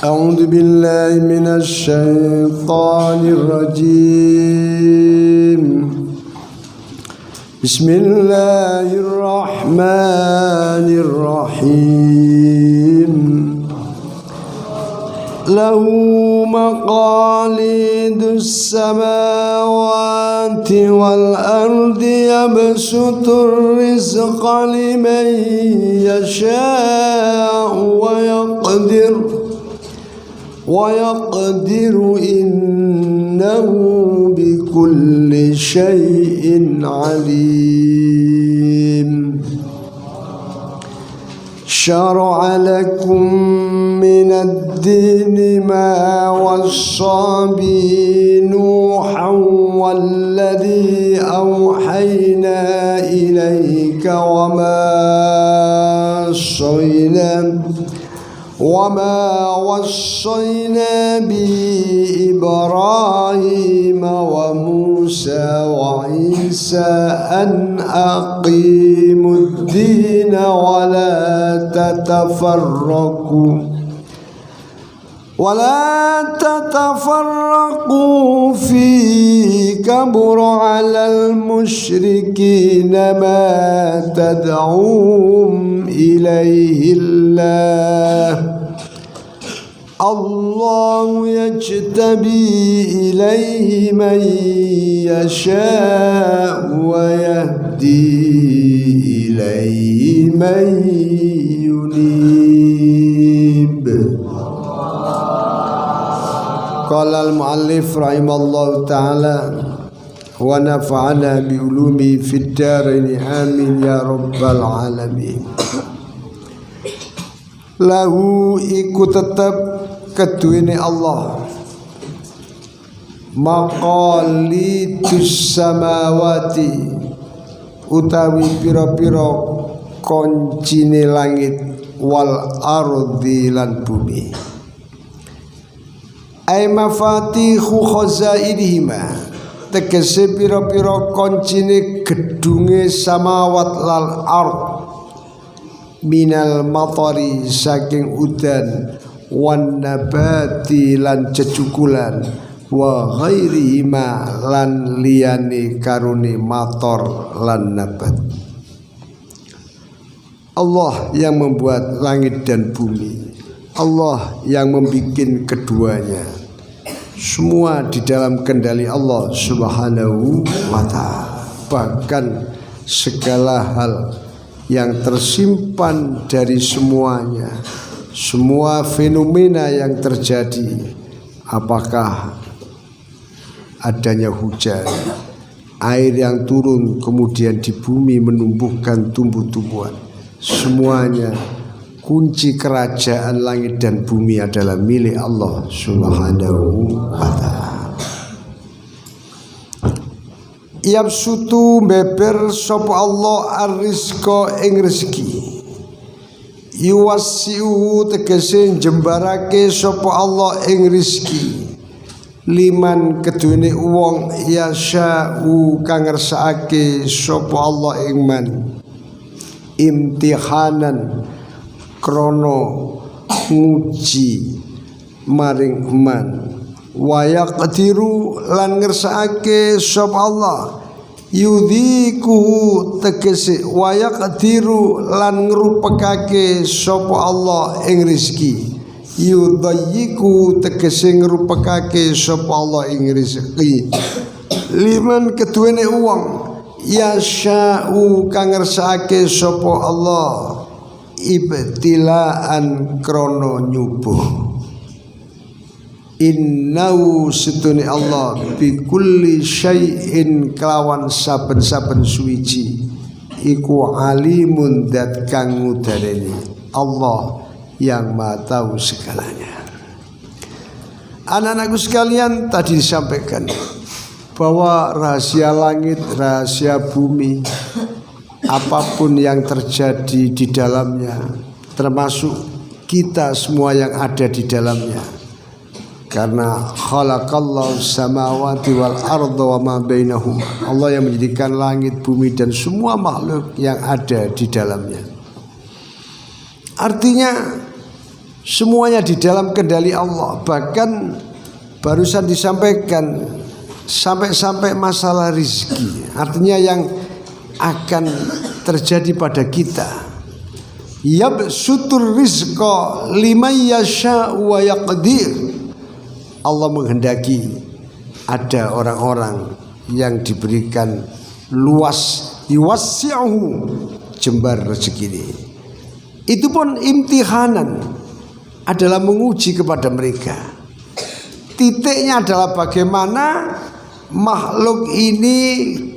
أعوذ بالله من الشيطان الرجيم بسم الله الرحمن الرحيم له مقاليد السماوات والأرض يبسط الرزق لمن يشاء ويقدر إنه بكل شيء عليم شرع لكم من الدين ما وصى به نوحا والذي أوحينا إليك وما وصينا به إبراهيم وموسى وعيسى أن أقيموا الدين ولا تتفرقوا فيه كبر على المشركين ما تدعوهم إليه الله يجتبي إليه من يشاء ويهدي إليه من ينيب. قال المؤلف رحمه الله تعالى ونفعنا بعلومه في الدارين آمين يا رب العالمين. Lahu iku tetep keduwene Allah maqalidus samawati utawi pira-pira koncine langit wal ardi lan bumi ay mafatihu khazainihima tegese pira-pira koncine gedunge samawat lal ard minal matari saking udan wan nabati lan cecukulan wa ghairihima lan liyane karone mator lan nabat. Allah yang membuat langit dan bumi, Allah yang membikin keduanya, semua di dalam kendali Allah subhanahu wa ta'ala. Bahkan segala hal yang tersimpan dari semuanya, semua fenomena yang terjadi, apakah adanya hujan, air yang turun kemudian di bumi menumbuhkan tumbuh-tumbuhan, semuanya kunci kerajaan langit dan bumi adalah milik Allah subhanahu wa ta'ala. Yabsutu beber sapa Allah ar-rizqa ing rezeki, yuwasiu tegese jembarake sapa Allah ing rezeki liman keduwene wong yasya'u kang ngersakake sapa Allah ing man imtihanan krana nguji maring man wa yaqdiru lan ngersakake sapa Allah yudhiku tegese wa yaqdiru lan ngrupekake sapa Allah ing rezeki yudayyiku tegese ngrupekake sapa Allah ing rezeki liman keduwene wong yasya'u kang ngersakake sapa Allah ibtilaan krana nyubuh. Innahu setune Allah bi kulli syai'in kelawan saben-saben suwiji iku alimun dat kang ngudareni. Allah yang maha tahu segalanya. Anak-anakku sekalian, tadi disampaikan bahwa rahasia langit, rahasia bumi, apapun yang terjadi di dalamnya, termasuk kita semua yang ada di dalamnya. Karena khalaqallahu samawati wal arda wa ma bainahuma. Allah yang menjadikan langit, bumi dan semua makhluk yang ada di dalamnya. Artinya semuanya di dalam kendali Allah. Bahkan barusan disampaikan sampai masalah rizki. Artinya yang akan terjadi pada kita. Yabsutur rizqa liman yasha'u wa yaqdir. Allah menghendaki ada orang-orang yang diberikan luas, yuwassi'uhu, jembar rezeki ini. Itu pun imtihanan, adalah menguji kepada mereka. Titiknya adalah bagaimana makhluk ini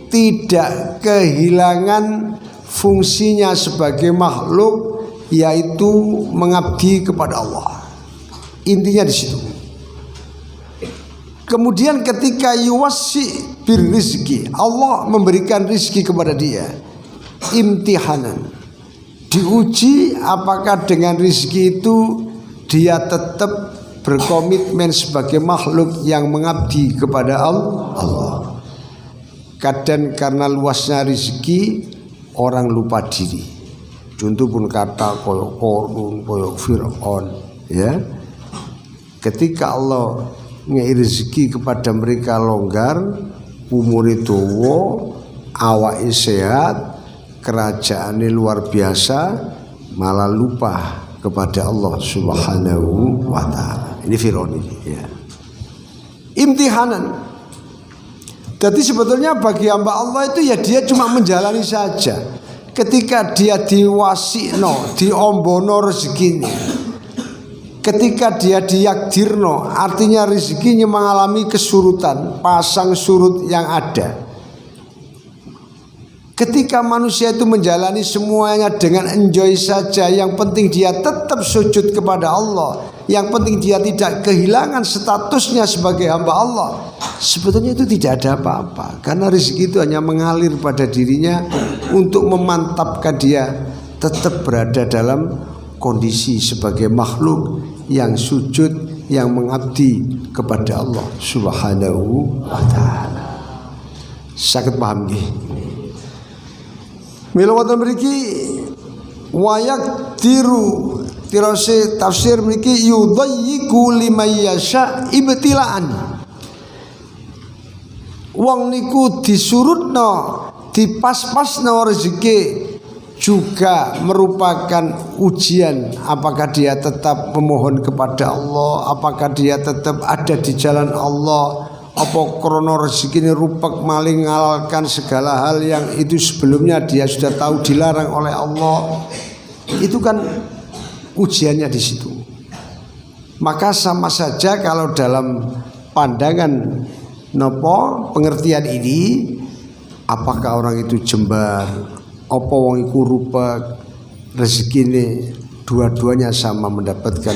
tidak kehilangan fungsinya sebagai makhluk, yaitu mengabdi kepada Allah. Intinya di situ. Kemudian ketika yuwassi birrizki, Allah memberikan rizki kepada dia, imtihanan, diuji apakah dengan rizki itu dia tetap berkomitmen sebagai makhluk yang mengabdi kepada Allah. Kadang karena luasnya rizki orang lupa diri. Contoh pun kata koyok Korun, koyok Fir'aun, ya. Ketika Allah ngei rezeki kepada mereka longgar, umur itu awake sehat, kerajaannya luar biasa, malah lupa kepada Allah Subhanahu wa ta'ala. Ini Fir'aun ini, ya. Imtihanan. Jadi sebetulnya bagi hamba Allah itu ya dia cuma menjalani saja. Ketika dia diwasikno, diombono rezekinya, ketika dia diyakdirno, artinya rezekinya mengalami kesurutan, pasang surut yang ada. Ketika manusia itu menjalani semuanya dengan enjoy saja, yang penting dia tetap sujud kepada Allah, yang penting dia tidak kehilangan statusnya sebagai hamba Allah, sebetulnya itu tidak ada apa-apa. Karena rezeki itu hanya mengalir pada dirinya untuk memantapkan dia tetap berada dalam kondisi sebagai makhluk yang sujud, yang mengabdi kepada Allah Subhanahu wa ta'ala. Sakit paham nggih? Mila wonten mriki wayak tiru tirose tafsir mriki yudayyiku liman yasha ibtilaan. Wong niku disurutno, dipas-pasno rezeki juga merupakan ujian. Apakah dia tetap memohon kepada Allah, apakah dia tetap ada di jalan Allah, apa krono rezeki ini rupak maling ngalalkan segala hal yang itu sebelumnya dia sudah tahu dilarang oleh Allah. Itu kan ujiannya di situ. Maka sama saja kalau dalam pandangan nopo pengertian ini, apakah orang itu jembar, apa wong iku rupak, rezeki ini dua-duanya sama mendapatkan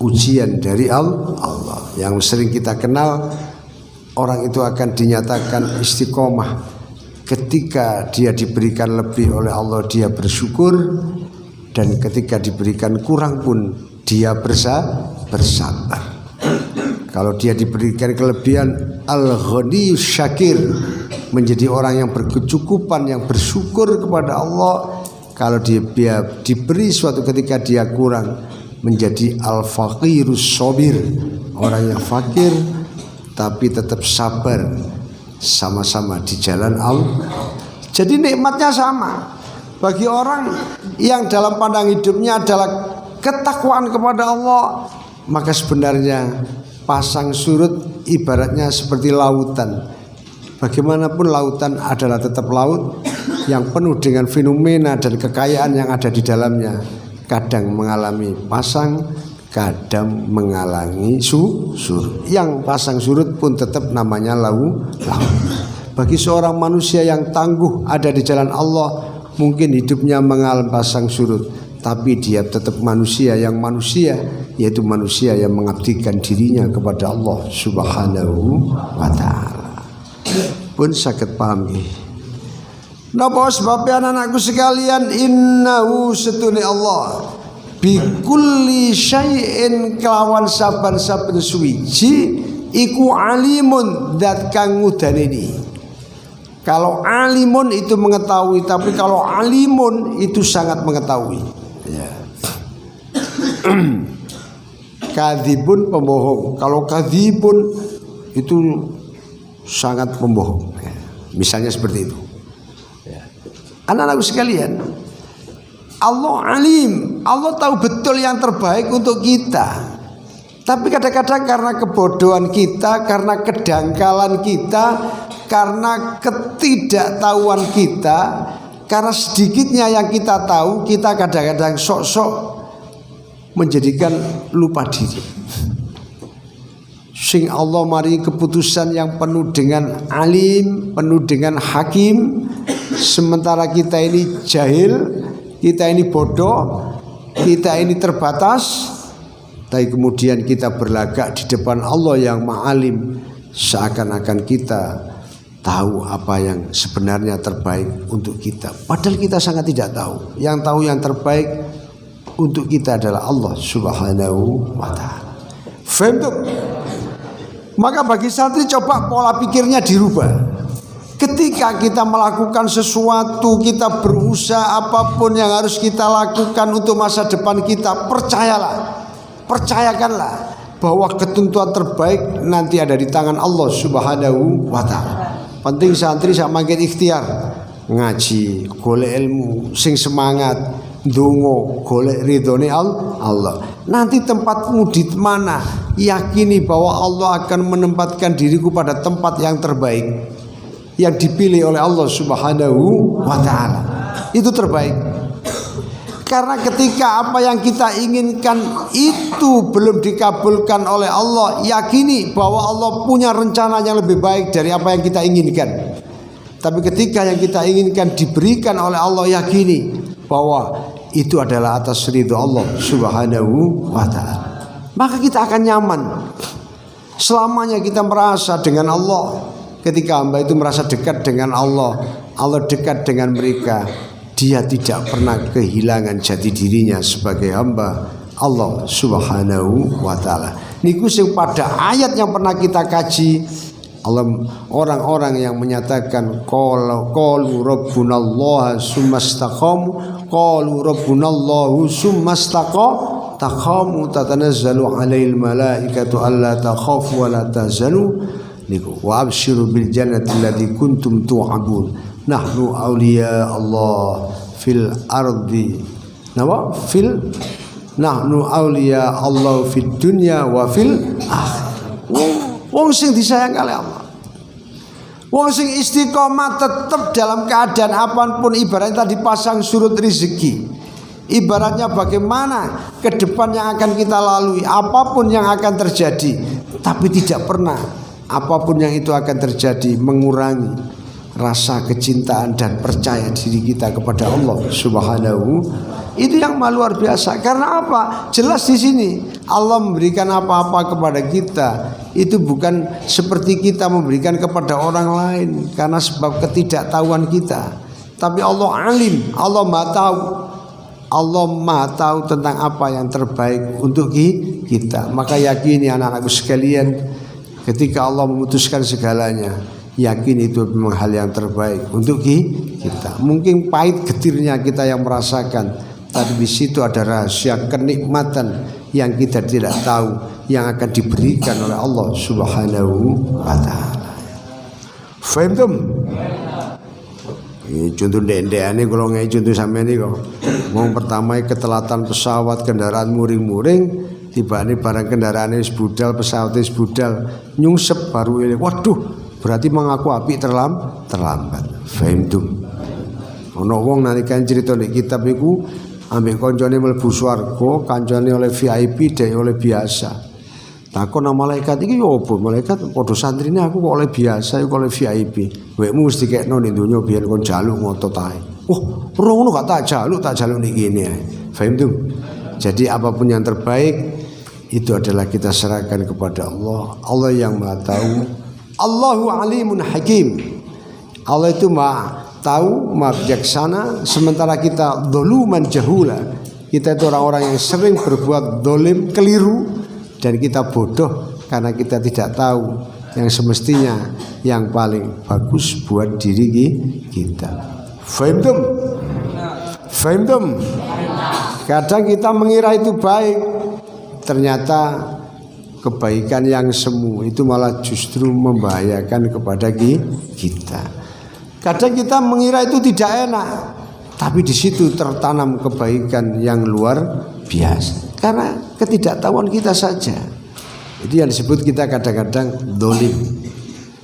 ujian dari Allah. Yang sering kita kenal, orang itu akan dinyatakan istiqomah ketika dia diberikan lebih oleh Allah, dia bersyukur, dan ketika diberikan kurang pun dia bersabar. Kalau dia diberikan kelebihan, al-ghaniyus syakir, menjadi orang yang berkecukupan, yang bersyukur kepada Allah. Kalau dia diberi suatu ketika dia kurang, menjadi al-faqirus sabir, orang yang fakir tapi tetap sabar, sama-sama di jalan Allah. Jadi nikmatnya sama bagi orang yang dalam pandang hidupnya adalah ketakwaan kepada Allah. Maka sebenarnya pasang surut ibaratnya seperti lautan. Bagaimanapun lautan adalah tetap laut yang penuh dengan fenomena dan kekayaan yang ada di dalamnya. Kadang mengalami pasang, kadang menghalangi surut. Yang pasang surut pun tetap namanya laut. Bagi seorang manusia yang tangguh ada di jalan Allah, mungkin hidupnya mengalami pasang surut, tapi dia tetap manusia yang manusia, yaitu manusia yang mengabdikan dirinya kepada Allah Subhanahu wa ta'ala. Pun sakit pahami. Napa sebabnya anak-anakku sekalian, innahu setune Allah bi kulli syai'in kelawan saben-saben suwiji iku alimun dat kang ngudaneni. Kalau alimun itu mengetahui, tapi kalau alimun itu sangat mengetahui. Ya. Kadzibun pembohong. Kalau kadzibun itu sangat pembohong. Ya. Misalnya seperti itu. Ya. Anak-anakku sekalian, Allah alim, Allah tahu betul yang terbaik untuk kita. Tapi kadang-kadang karena kebodohan kita, karena kedangkalan kita, karena ketidaktahuan kita, karena sedikitnya yang kita tahu, kita kadang-kadang sok-sok menjadikan lupa diri. Sing Allah mari keputusan yang penuh dengan alim, penuh dengan hakim, sementara kita ini jahil, kita ini bodoh, kita ini terbatas, tapi kemudian kita berlagak di depan Allah yang ma'alim, seakan-akan kita tahu apa yang sebenarnya terbaik untuk kita. Padahal kita sangat tidak tahu. Yang tahu yang terbaik untuk kita adalah Allah Subhanahu wa ta'ala. Faham? Maka bagi santri coba pola pikirnya dirubah. Ketika kita melakukan sesuatu, kita berusaha apapun yang harus kita lakukan untuk masa depan kita, percayakanlah bahwa ketentuan terbaik nanti ada di tangan Allah Subhanahu wa ta'ala. Penting santri sak mangke ikhtiar ngaji, golek ilmu, sing semangat, ndonga, golek ridhone Allah. Nanti tempatmu di mana? Yakini bahwa Allah akan menempatkan diriku pada tempat yang terbaik, yang dipilih oleh Allah Subhanahu wa ta'ala. Itu terbaik. Karena ketika apa yang kita inginkan itu belum dikabulkan oleh Allah, yakini bahwa Allah punya rencana yang lebih baik dari apa yang kita inginkan. Tapi ketika yang kita inginkan diberikan oleh Allah, yakini bahwa itu adalah atas ridho Allah Subhanahu wa ta'ala. Maka kita akan nyaman. Selamanya kita merasa dengan Allah. Ketika hamba itu merasa dekat dengan Allah, Allah dekat dengan mereka. Dia tidak pernah kehilangan jati dirinya sebagai hamba Allah Subhanahu wa ta'ala. Niku sing pada ayat yang pernah kita kaji, orang-orang yang menyatakan qalu rabbunallah summastaqamu, qalu rabbunallahu summastaqamu tatanazzalu 'alail malaikatu alla takhafu wa la tahzanu niku wa absyiru bil jannati allati kuntum tu'adun. Nahnu awliya Allah fil ardi. Nahnu awliya Allah fid dunya wa fil akhirah. Wong sing disayang oleh Allah, wong sing istiqomah tetap dalam keadaan apapun, ibaratnya dipasang surut rezeki. Ibaratnya bagaimana ke depan yang akan kita lalui, apapun yang akan terjadi, tapi tidak pernah apapun yang itu akan terjadi mengurangi rasa kecintaan dan percaya diri kita kepada Allah Subhanahu. Itu yang luar biasa. Karena apa? Jelas di sini Allah memberikan apa-apa kepada kita itu bukan seperti kita memberikan kepada orang lain karena sebab ketidaktahuan kita. Tapi Allah alim, Allah Maha tahu. Allah Maha tahu tentang apa yang terbaik untuk kita. Maka yakini anak-anakku sekalian, ketika Allah memutuskan segalanya, yakin itu memang hal yang terbaik untuk kita. Mungkin pahit getirnya kita yang merasakan, tapi di situ ada rahasia kenikmatan yang kita tidak tahu yang akan diberikan oleh Allah Subhanahu wa ta'ala. Faham tum? Ini contoh ndek-ndekane kalau ngai contoh sampeyan iki kok. Wong pertama ketelatan pesawat, kendaraan muring-muring, tibane barang kendaraane wis budal, pesawat wis budal, nyungsep baru ini. Waduh, berarti mengaku apik terlambat. Faham tum? Ono wong nalika cerita nek kitab iku ambek koncone mlebu swarga, kancane oleh VIP, dhek oleh biasa. Takon nang malaikat iki yo opo? Malaikat padha santrine aku kok oleh biasa, kok oleh VIP. Wekmu mesti kekno ning donya biyen kon jaluk ngotot ae. Oh, ora ngono gak tak jaluk ning kene ae. Faham tuh? Jadi apapun yang terbaik itu adalah kita serahkan kepada Allah. Allah yang Maha tahu. Allahu alimun hakim. Allah itu Maha tahu, Maha bijaksana. Sementara kita dzuluman jahula. Kita itu orang-orang yang sering berbuat dolim, keliru, dan kita bodoh karena kita tidak tahu yang semestinya yang paling bagus buat diri kita. Fahimtum? Fahimtum? Kadang kita mengira itu baik, ternyata kebaikan yang semu itu malah justru membahayakan kepada kita. Kadang kita mengira itu tidak enak, tapi di situ tertanam kebaikan yang luar biasa karena ketidaktahuan kita saja. Itu yang disebut kita kadang-kadang dolim.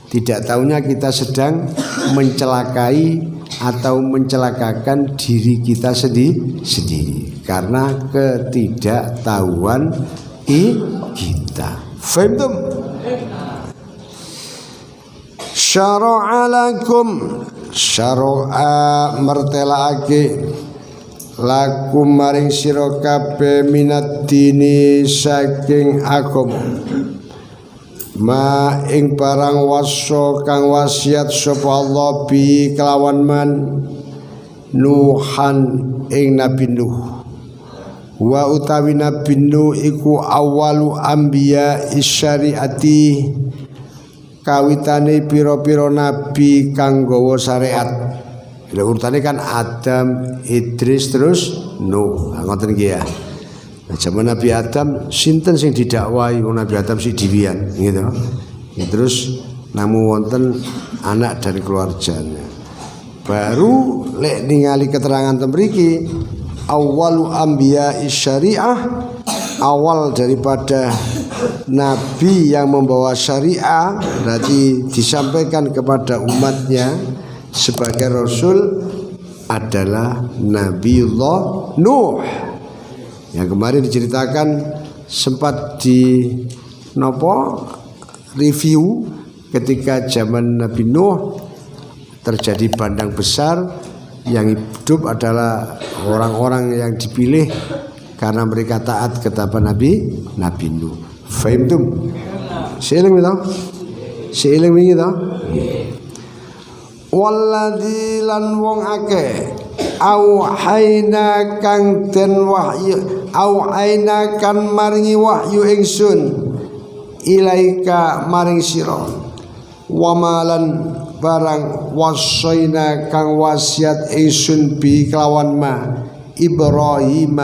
Tidak tahunya kita sedang mencelakai atau mencelakakan diri kita sendiri karena ketidaktahuan kita. Faham? Syara'a lakum, syara'a mertelaake lakum maring sira kabeh minad dini saking agama ma ing barang wasa kang wasiat sapa Allah bi kelawan man Nuhan ing Nabi Nuh wa utawi Nabi Nuh iku awalu anbiya isyariati kawitane pira-pira nabi kang gawa syariat. Urutane kan Adam, Idris terus Nuh. Ngoten iki ya. Nah, zaman Nabi Adam sinten sing didakwahi Nabi Adam si diwian gitu. Ya, terus namu wonten anak dan keluarganya. Baru lek ningali keterangan temriki awwalu anbiya syariah, awal daripada nabi yang membawa syariah berarti disampaikan kepada umatnya sebagai rasul adalah Nabiullah Nuh. Yang kemarin diceritakan sempat di review ketika zaman Nabi Nuh terjadi bandang besar, yang hidup adalah orang-orang yang dipilih karena mereka taat kepada Nabi Nuh. Fahimtum? Seiling itu? Seiling itu? Walladzi lan wong akeh auhaina kang den wahyu auhaina kan maringi wahyu ingsun ilaika maring sira wamalan barang wasaina kang wasiat ingsun bi kelawan ma Ibrahim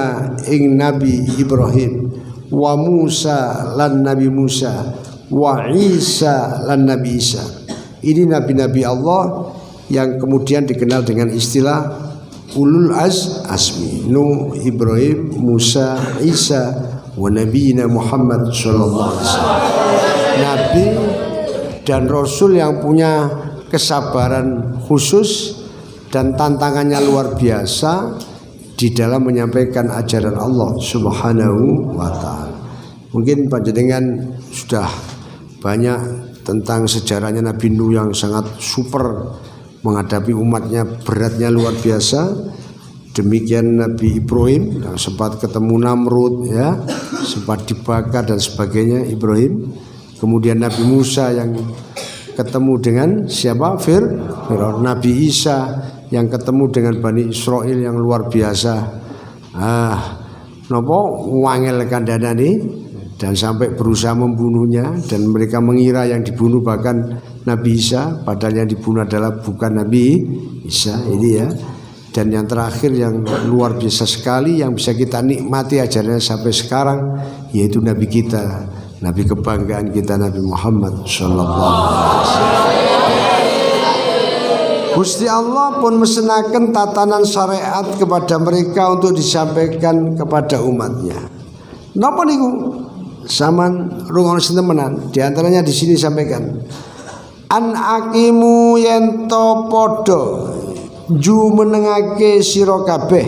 ing Nabi Ibrahim wa Musa lan Nabi Musa wa Isa lan Nabi Isa. Ini nabi-nabi Allah yang kemudian dikenal dengan istilah ulul azmi, Nuh, Ibrahim, Musa, Isa, wa nabiyina Muhammad sallallahu alaihi wasallam. Nabi dan rasul yang punya kesabaran khusus dan tantangannya luar biasa di dalam menyampaikan ajaran Allah Subhanahu wa taala. Mungkin panjenengan sudah banyak tentang sejarahnya Nabi Nuh yang sangat super menghadapi umatnya, beratnya luar biasa. Demikian Nabi Ibrahim yang sempat ketemu Namrud ya, sempat dibakar dan sebagainya Ibrahim. Kemudian Nabi Musa yang ketemu dengan siapa? Fir'aun. Nabi Isa yang ketemu dengan Bani Israel yang luar biasa. Nopo wangel kandhanane dan sampai berusaha membunuhnya, dan mereka mengira yang dibunuh bahkan Nabi Isa, padahal yang dibunuh adalah bukan Nabi Isa ini ya. Dan yang terakhir yang luar biasa sekali yang bisa kita nikmati ajarannya sampai sekarang, yaitu Nabi kita, Nabi kebanggaan kita, Nabi Muhammad sallallahu alaihi wasallam. Gusti Allah pun mesenakan tatanan syariat kepada mereka untuk disampaikan kepada umatnya. Napa niku? Saman rungono sintemenan. Di antaranya di sini sampaikan an aqimu yento podo ju menengake sira kabeh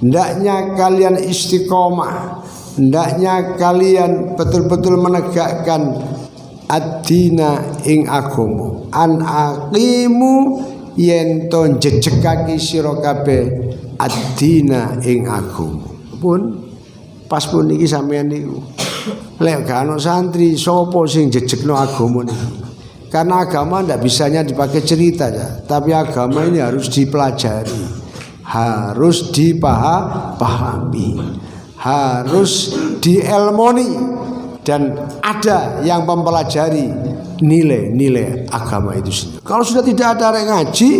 hendaknya kalian istiqomah, hendaknya kalian betul-betul menegakkan ad-dina ing agama. An aqimu yen to jejegake sira kabeh ad-dina ing agama. Pun pas pun iki sampeyan niku lek gak ono santri sapa sing jejegno agama niki. Karena agama ndak bisanya dipakai cerita ya, tapi agama ini harus dipelajari, harus dipahami, harus dielmoni, dan ada yang mempelajari nilai-nilai agama itu sendiri. Kalau sudah tidak ada yang ngaji,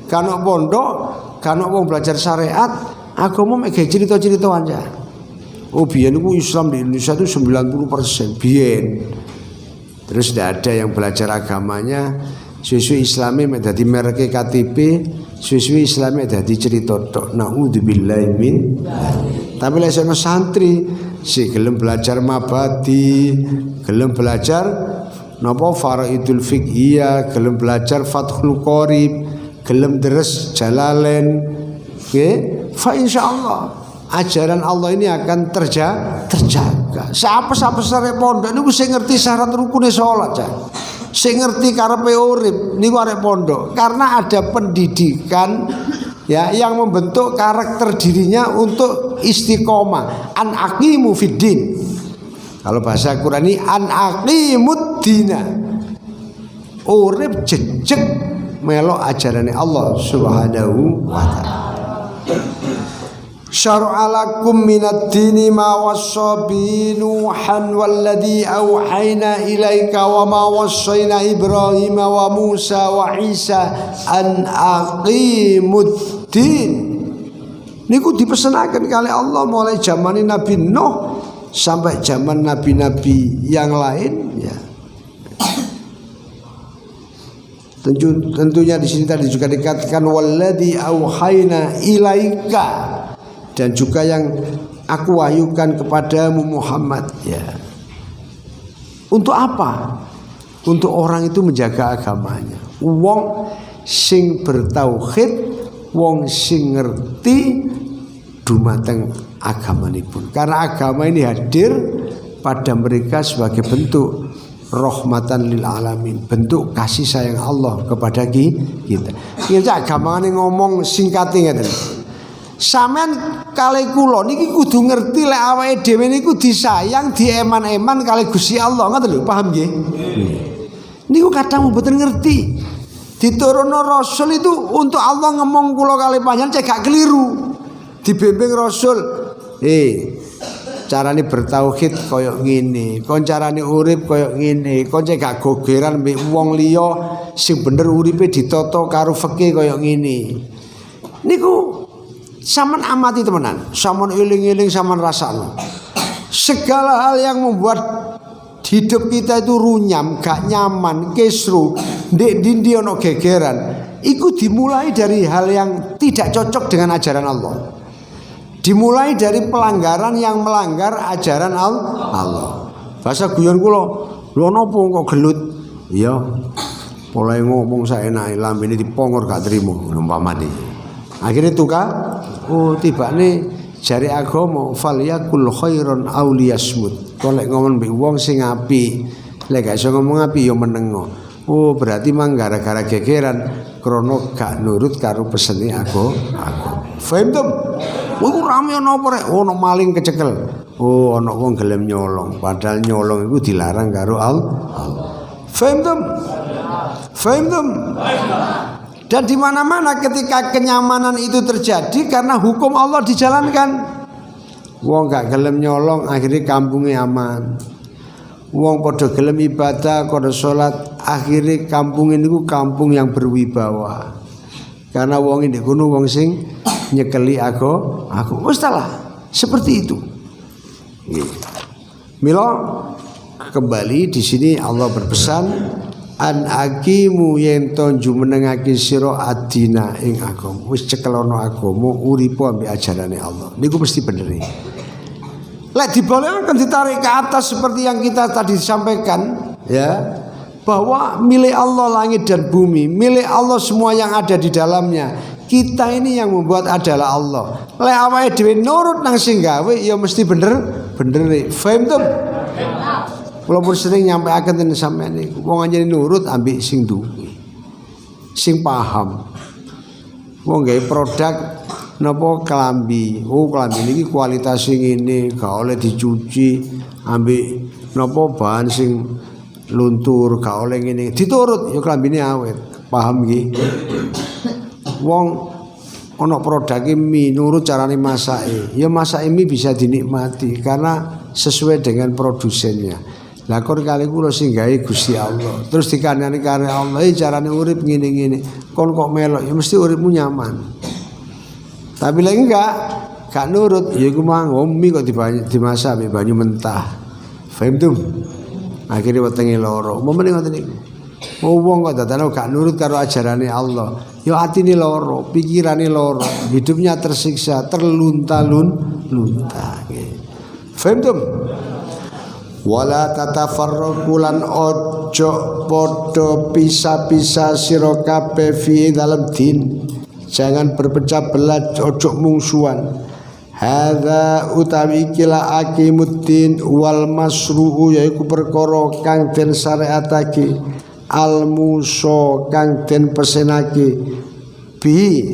kana pondok, kana wong belajar syariat, agama mek cerita-cerita aja. Oh biyen niku Islam di Indonesia itu 90% biyen. Terus tidak ada yang belajar agamanya. Suwi-suwi Islami mek dadi mereke KTP, suwi-suwi Islami dadi cerita tok. Naudzubillahi min. Tapi lek sono santri si gelem belajar mabadi, gelem belajar napa faraidul fiqhiyah, gelem belajar Fathul Qorib, gelem deres Jalalain. Nggih, fa insyaallah ajaran Allah ini akan terjaga. Siapa sare pondok niku sing ngerti syarat rukune salat ya. Sing ngerti karepe urip niku arek pondok. Karena ada pendidikan ya yang membentuk karakter dirinya untuk istiqomah. An aqimu fiddin. Kalau bahasa Qurani an aqimud dina. Urip jejeg melok ajarane Allah Subhanahu wa taala. Syar'a lakum minad dini ma wassa bi Nuhan walladzi auhayna ilaika wa ma wassayna Ibrahim wa Musa wa Isa an aqimud din. Niku dipesenaken kali Allah mulai zaman Nabi Nuh sampai zaman nabi-nabi yang lain ya. Tentunya di sini tadi juga dikatakan walladzi auhayna ilaika, dan juga yang aku wahyukan kepadamu Muhammad ya. Untuk apa? Untuk orang itu menjaga agamanya. Wong sing bertauhid, wong sing ngerti dumateng agamanipun. Karena agama ini hadir pada mereka sebagai bentuk rahmatan lil alamin, bentuk kasih sayang Allah kepada kita. Kita agama ini ngomong singkatnya ngeten. Sampean kali kula niki kudu ngerti lek awake dhewe niku disayang, dieman-eman kali Gusti Allah, ngoten lho, paham nggih? Niku kadang mboten ngerti. Diturunno Rasul itu untuk Allah ngomong kula kali panjenengan cek gak keliru. Dibimbing Rasul, carane bertauhid kaya ngene, kon carane urip kaya ngene, kon cek gak gogeran mbek wong liya sing bener uripe ditata karo fikih kaya ngene. Niku sampean amati temenan, sampean eling-eling, sampean rasakno. Segala hal yang membuat hidup kita itu runyam, gak nyaman, kisru, ndek dindi ono gegeran, iku dimulai dari hal yang tidak cocok dengan ajaran Allah. Dimulai dari pelanggaran yang melanggar ajaran Allah. Bahasa guyon kula, lho napa kok gelut? Iya. Mulai ngomong saenake lambene dipongor gak trimo umpamane. Akhirnya tukar, tibane jari agama falyakul khairon aw liyasmut. Kok lek ngomong mbek wong sing apik, lek gak iso ngomong apik ya menengo. Berarti mang gara-gara gegeran krana gak nurut karo pesene aku. Faham to? Rame ana apa rek? Ono maling kecekel. Ana wong gelem nyolong, padahal nyolong iku dilarang karo Allah. Faham to? Faham to? Dan di mana-mana ketika kenyamanan itu terjadi karena hukum Allah dijalankan. Wong gak gelem nyolong akhirnya kampungnya aman. Wong padha gelem ibadah, padha salat, akhirnya kampung ini ku kampung yang berwibawa. Karena wong ini kono wong sing nyekeli aku. Mustalah seperti itu. Mila kembali di sini Allah berpesan an aqimu yen to jumenengake sira adina ing agama. Wis cekelono agama uripo ambek ajarane Allah. Niku mesti bener. Lek dibolehkan ditarik ke atas seperti yang kita tadi sampaikan ya. bahwa milik Allah langit dan bumi, milik Allah semua yang ada di dalamnya. Kita ini yang membuat adalah Allah. Lek awake dhewe nurut nang sing gawe ya mesti bener. Faham tuh? Kula pun sering nyampaikan ten sampeyan niku. Wong anjene nurut ambek sing duwe. Sing paham. Wong gawe produk napa kelambi. Oh kelambi niki kualitas sing ngene, gak oleh dicuci ambek napa bahan sing luntur, gak oleh ngene. Diturut ya kelambine awet. Paham nggih? Wong ana produke mie nurut carane masake. Ya masake mie bisa dinikmati karena sesuai dengan produsennya. Lah kon kali kula sing gawe Gusti Allah. Terus dikandani karo Allah, carane urip ngene-ngene. Kon kok melok ya mesti uripmu nyaman. Tapi lek gak nurut ya iku mah ngomi kok dimasak mbek banyu mentah. Faham tuh? Akhire wetenge loro. Momen ngoten niku. Wong kok dadane gak nurut karo ajarane Allah. Ya atine loro, pikirane loro, hidupnya tersiksa, terlunta-lunta. Faham tuh? Wala tatafarraqu lan ojo padha pisah-pisah sira kabeh fi dalam din. Jangan berpecah belah, ojo mungsuhan. Hadza utawi kila akimuddin wal masru'u yaiku perkara kang den syariatake al musa kang den pesenake bi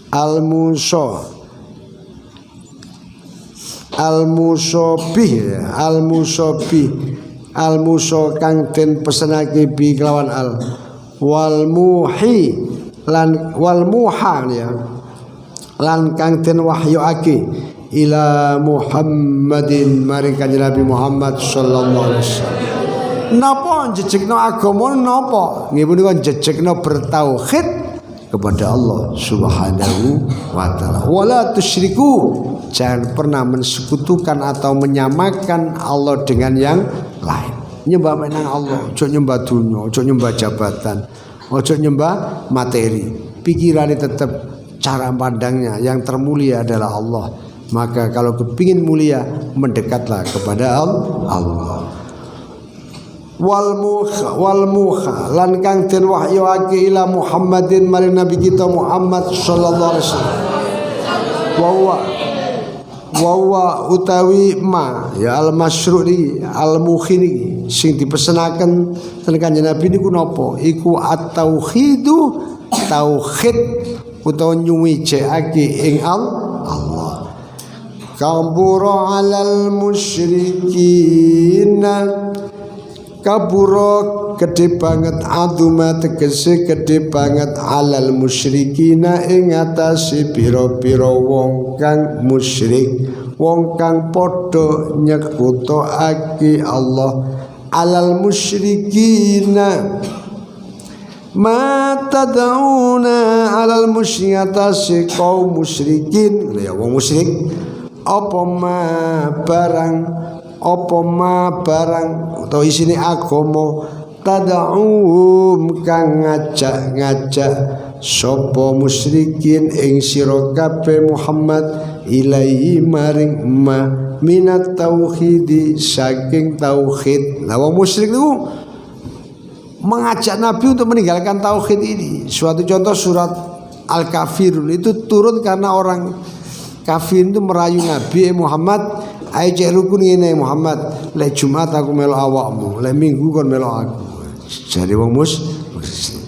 al musa kang den pesenake bi kelawan al wal muhi lan wal muha ya lan kang den wahyuake ila Muhammadin maring kanjeng Nabi Muhammad sallallahu alaihi wasallam. Napa jejegno agama napa? Nggih punika jejegno bertauhid kepada Allah Subhanahu wa taala. Wala tusyriku, jangan pernah mensekutukan atau menyamakan Allah dengan yang lain. Nyembah menang Allah, ojo nyembah dunya, ojo nyembah jabatan, ojo nyembah materi. Pikirannya tetap cara pandangnya yang termulia adalah Allah. Maka kalau kepingin mulia mendekatlah kepada Allah. Wal muha lan kang den wahyuake ila Muhammadin maring Nabi kita Muhammad sallallahu alaihi wasallam. Wa utawi ma ya al masyru' niki al mukhi niki sing dipesenaken ten Kanjeng Nabi niku napa? Iku at-tauhidu tauhid utawa nyuwijake ing Allah. Kabura alal musyrikina kabura gede banget aduma tegese gede banget alal musyrikina ing atase pira-pira wong kang musyrik, wong kang padha nyekutokake Allah. Alal musyrikina ma tad'una alal musyrikatase kaum musyrikin ya wong musyrik apa barang atau isine agama tad'um kang ngajak sapa musyrikin ing sira kabeh Muhammad ilaihi maring minat tauhid saking tauhid. Lah wong musyrik niku mengajak Nabi untuk meninggalkan tauhid ini. Suatu contoh surat Al-Kafirun itu turun karena orang kafir itu merayu Nabi Muhammad, ayo cek rukun ngene Muhammad, lek Jumat aku melok awakmu, lek Minggu kon melok aku. Jadi wong musyrik.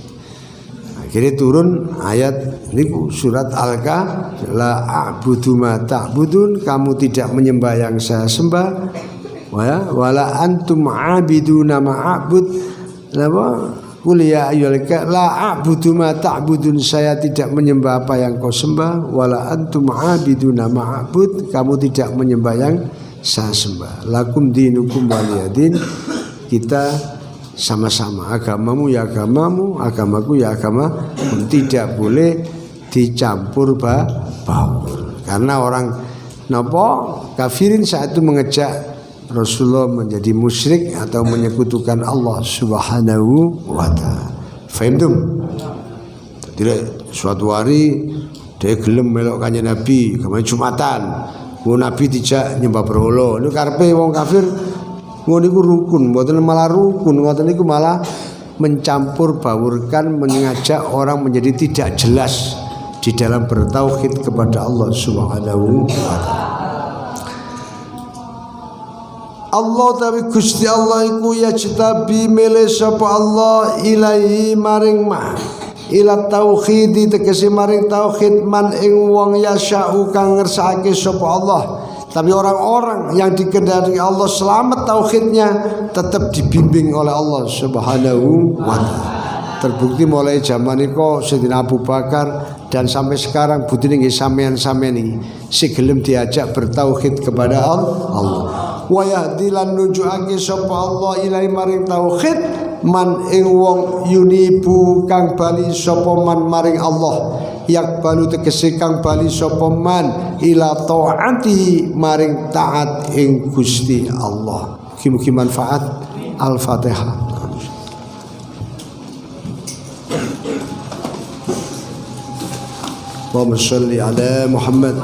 Akhirnya turun ayat niku surat Al-Kahfi, la a'budu ma ta'budun, kamu tidak menyembah yang saya sembah. Wala antum 'abiduna ma a'bud. Napa? Qul ya ayyuhal la a'budu ma ta'budun, saya tidak menyembah apa yang kau sembah. Wala antum 'abiduna ma a'bud, kamu tidak menyembah yang saya sembah. Lakum dinukum waliyadin, kita sama-sama, agamamu ya agamamu, agamaku ya agama. Tidak boleh dicampur baur. Karena orang napa kafirin saat itu mengejak Rasulullah menjadi musyrik atau menyekutukan Allah Subhanahu wa taala. Faham? Tidak suatu hari dia gelem melok kanjeng Nabi, kemarin Jumatan. Wong Nabi dijak nyembah berhala. Niku karepe wong kafir Ngono iku rukun, mboten malah rukun, ngoten niku malah mencampur baurkan, mengajak orang menjadi tidak jelas di dalam bertauhid kepada Allah Subhanahu wa taala. Allah tapi Gusti Allah iku yajtabi milih sapa Allah ilahi maring ma ila tauhid tegese maring tauhid man ing wong yasya'u kang ngersakake sapa Allah. Tapi orang-orang yang dikehendaki Allah selamat tauhidnya tetap dibimbing oleh Allah Subhanahu wa taala. Terbukti mulai zaman iku Sayyidina Abu Bakar dan sampai sekarang budine nggih sampean-sampean iki sing gelem diajak bertauhid kepada Allah. Wa yahdilan nujuake sapa Allah ilahi maring tauhid man ing wong yunibu kang bali sapa man maring Allah, yakbalu tegese kang bali sapa man ila taati maring taat ing Gusti Allah. Mugi-mugi manfaat. Al-Fatihah. Allahumma sholli ala Muhammad.